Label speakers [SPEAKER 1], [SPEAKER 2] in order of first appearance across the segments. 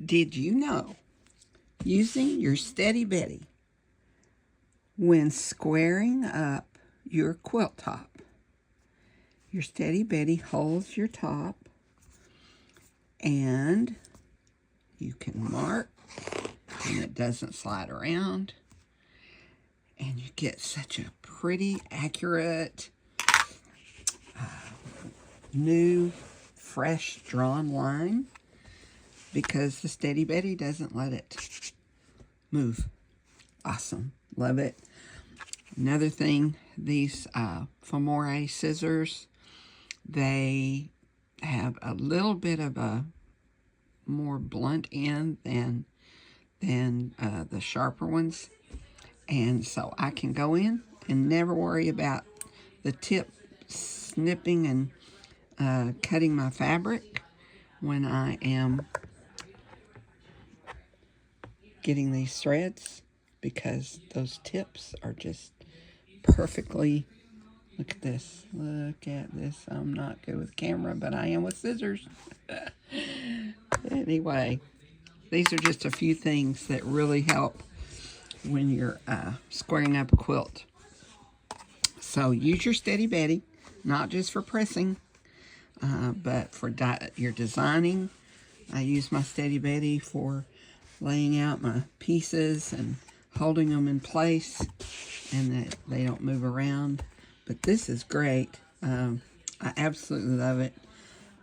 [SPEAKER 1] Did you know, using your Steady Betty when squaring up your quilt top, your Steady Betty holds your top and you can mark and it doesn't slide around, and you get such a pretty, accurate, new, fresh drawn line because the Steady Betty doesn't let it move. Awesome. Love it. Another thing, these Fomore scissors, they have a little bit of a more blunt end than the sharper ones. And so I can go in and never worry about the tip snipping and cutting my fabric when I am getting these threads, because those tips are just perfectly, look at this, I'm not good with camera, but I am with scissors. Anyway, these are just a few things that really help when you're squaring up a quilt. So use your Steady Betty, not just for pressing, but for your designing. I use my Steady Betty for laying out my pieces and holding them in place and that they don't move around. But this is great. I absolutely love it.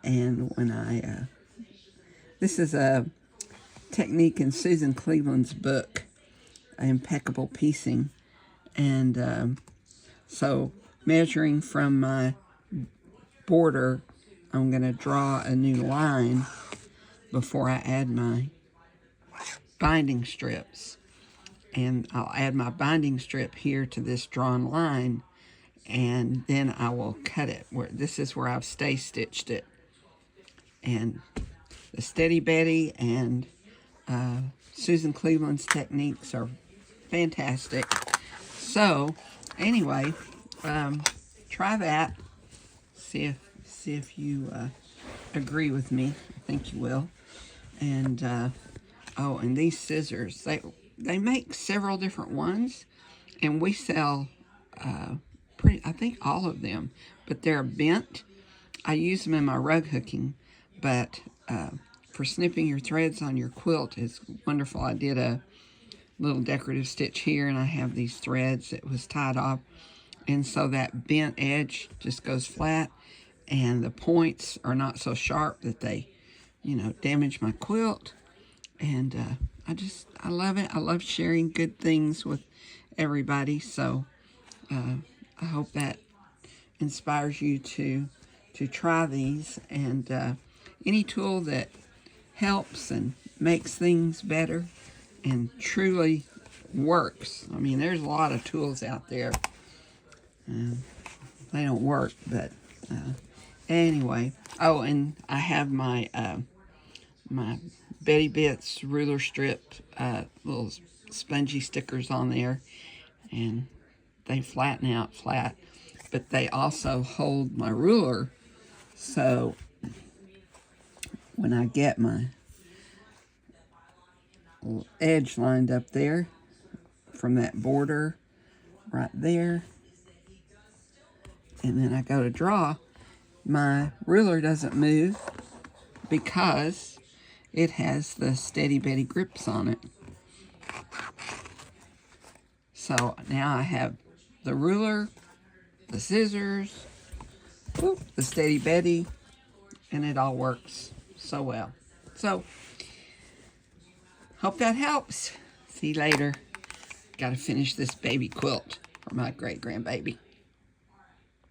[SPEAKER 1] And when this is a technique in Susan Cleveland's book, Impeccable Piecing. And so measuring from my border, I'm going to draw a new line before I add my binding strips. And I'll add my binding strip here to this drawn line, and then I will cut it. This is where I've stay stitched it. And the Steady Betty and Susan Cleveland's techniques are fantastic. So anyway, try that. See if you agree with me. I think you will. And oh, and these scissors, they make several different ones, and we sell I think all of them, but they're bent. I use them in my rug hooking, but for snipping your threads on your quilt is wonderful. I did a little decorative stitch here, and I have these threads that was tied off, and so that bent edge just goes flat, and the points are not so sharp that they, damage my quilt. And I love it. I love sharing good things with everybody. So I hope that inspires you to try these. And any tool that helps and makes things better and truly works. I mean, there's a lot of tools out there. They don't work, but anyway. Oh, and I have my my Betty Bits ruler stripped little spongy stickers on there, and they flatten out flat, but they also hold my ruler, so when I get my edge lined up there from that border right there, and then I go to draw, my ruler doesn't move because it has the Steady Betty grips on it. So now I have the ruler, the scissors, the Steady Betty, and it all works so well. So, hope that helps. See you later. Got to finish this baby quilt for my great-grandbaby.